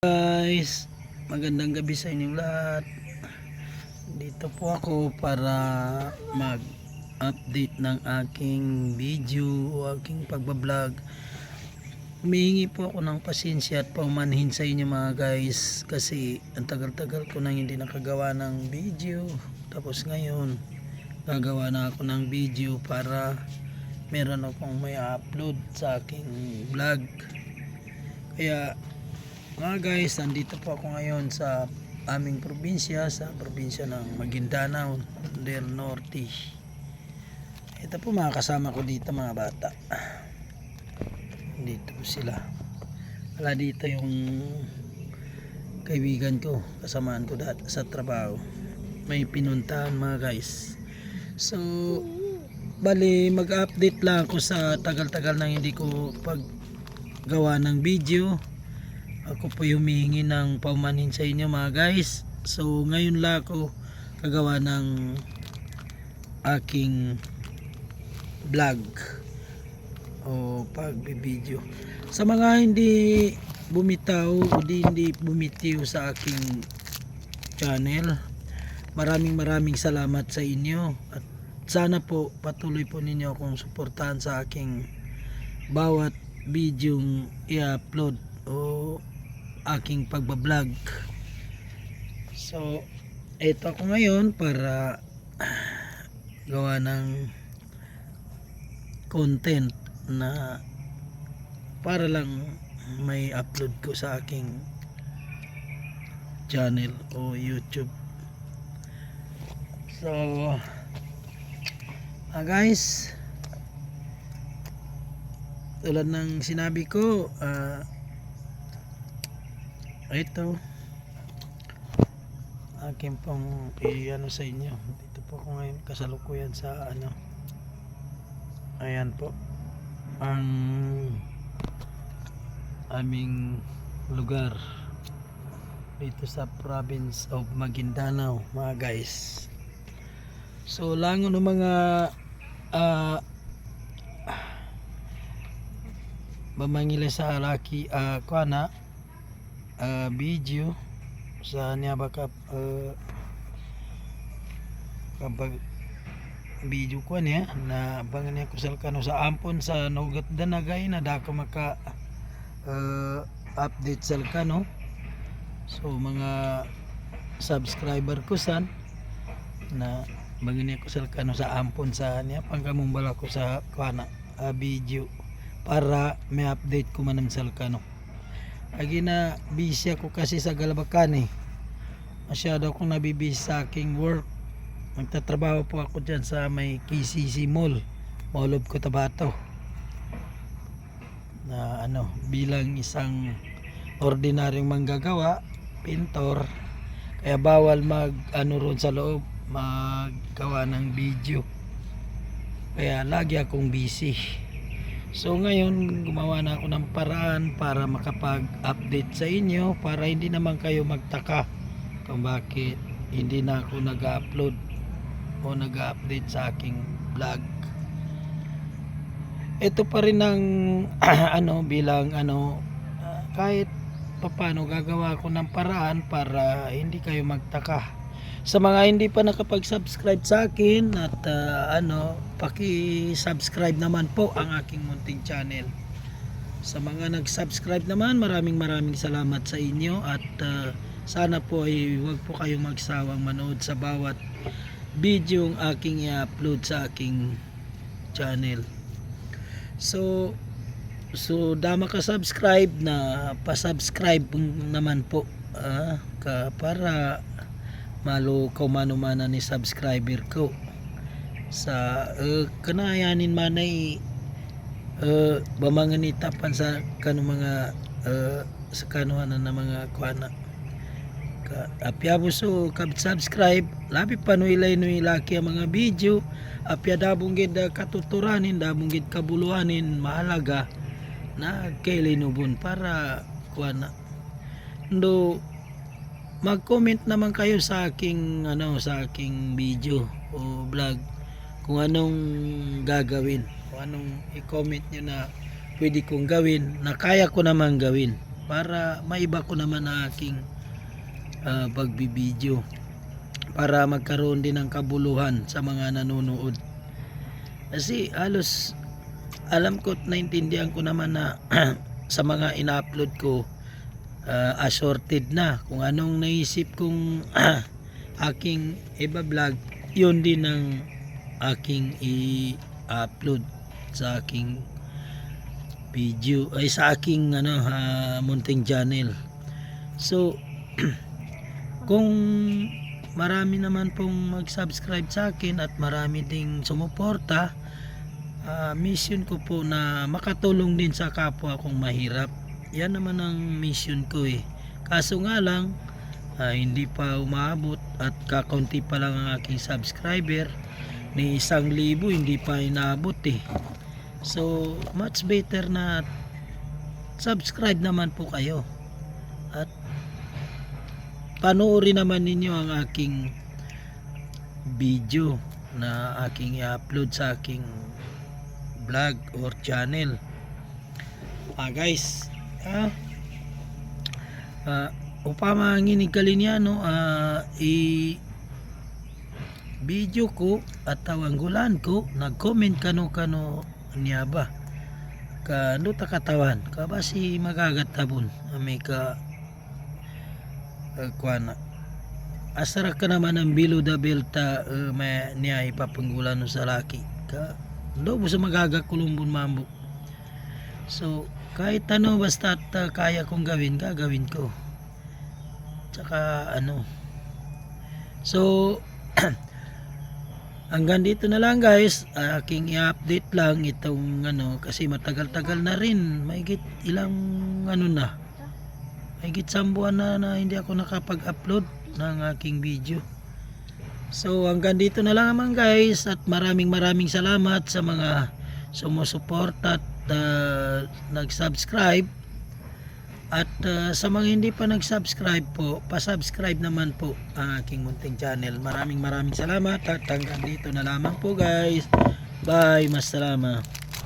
Guys, magandang gabi sa inyong lahat. Dito po ako para mag-update ng aking video o aking pagbablog. Humihingi po ako ng pasensya at paumanhin sa inyo mga guys, kasi ang tagal-tagal ko nang hindi nakagawa ng video. Tapos ngayon gagawa na ako ng video para meron akong may upload sa aking vlog. Kaya mga guys, nandito po ako ngayon sa aming probinsya, sa probinsya ng Maguindanao del Norte. Ito po mga kasama ko dito, mga bata. Dito po sila. Wala dito yung kaibigan ko, kasamaan ko dati sa trabaho. May pinuntahan mga guys. So bali, mag-update lang ako sa tagal-tagal nang hindi ko paggawa ng video. Ako po humihingi ng paumanhin sa inyo mga guys. So ngayon lang ako kagawa ng aking vlog o pagbibideo. Sa mga hindi bumitaw o hindi bumitiw sa aking channel, maraming salamat sa inyo, at sana po patuloy po ninyo akong suportahan sa aking bawat bidyong i-upload o aking pagbablog. So ito ako ngayon para gawa ng content na para lang may upload ko sa aking channel o YouTube. So guys, tulad ng sinabi ko, ito akin pong i-ano sa inyo. Dito po ako ngayon kasalukuyan sa ayan po ang aming lugar dito sa province of Maguindanao mga guys. So langon ng mga mamangila sa laki kuana video sa niya baka kapag video ko niya na bangan niya kusal kano sa ampon sa nugat danagay na dako maka update sal kano. So mga subscriber ko san na bangan niya kusal kano sa ampon sa niya pangkamumbala ko sa kuana video para may update ko manam sal kano. Agi na busy ako kasi sa Galabacan masyado akong nabibisi sa aking work. Magtatrabaho po ako dyan sa may KCC Mall, Mall of Cotabato, na bilang isang ordinaryong manggagawa, pintor. Kaya bawal ron sa loob maggawa ng video, kaya lagi akong busy. So ngayon gumawa na ako ng paraan para makapag-update sa inyo, para hindi naman kayo magtaka kung bakit hindi na ako nag-upload o nag-update sa aking vlog. Ito pa rin ang bilang kahit paano gagawa ko ng paraan para hindi kayo magtaka. Sa mga hindi pa nakapag-subscribe sa akin at paki-subscribe naman po ang aking munting channel. Sa mga nag-subscribe naman, maraming salamat sa inyo, at sana po ay huwag po kayong magsawang manood sa bawat video ang aking i-upload sa aking channel. So dama ka subscribe na pa-subscribe naman po para malo mano ni subscriber ko sa kanayanin man ay bamanganitapan sa mga sa kanuhanan ng mga kuana apyabo. So subscribe labi panuilay laki ang mga video apya dabong gid katuturanin, dabong gid kabuluhanin mahalaga na kailinubon para kuana. Ndo mag-comment naman kayo sa aking sa aking video o vlog kung anong gagawin, kung anong i-comment nyo na pwede kong gawin na kaya ko naman gawin para maiba ko naman ang aking pagbibideo, para magkaroon din ng kabuluhan sa mga nanonood. Kasi halos alam ko at naintindihan ko naman na sa mga ina-upload ko assorted na kung anong naisip kong aking iba-vlog, yun din ang aking i-upload sa aking video ay sa aking munting channel. So kung marami naman pong mag-subscribe sa akin at marami ding sumuporta, mission ko po na makatulong din sa kapwa kong mahirap. Yan naman ang mission ko eh. Kaso nga lang hindi pa umaabot at kakaunti pa lang ang aking subscriber. Ni 1,000 hindi pa inaabot eh. So much better na subscribe naman po kayo at panoorin naman ninyo ang aking video na aking i-upload sa aking vlog or channel. Guys, upama nginig kalinyano video ko at tawanggulan ko nag-comment kano niya ba kano ta katawan ka ba si magagattabon may ka kuana asara ka naman ang bilo da belta may niya ipapanggulan no sa laki ka do mo sa magagakulumbon mambo. So kahit ano basta kaya kong gagawin ko. Tsaka so hanggang dito na lang guys, aking i-update lang itong kasi matagal-tagal na rin, mahigit ilang mahigit 1 buwan na hindi ako nakapag-upload ng aking video. So hanggang dito na lang naman guys, at maraming salamat sa mga sumusuporta at nag-subscribe. At sa mga hindi pa nag-subscribe po, pa-subscribe naman po ang aking munting channel. Maraming salamat at hanggang dito na lamang po guys. Bye, mas salama.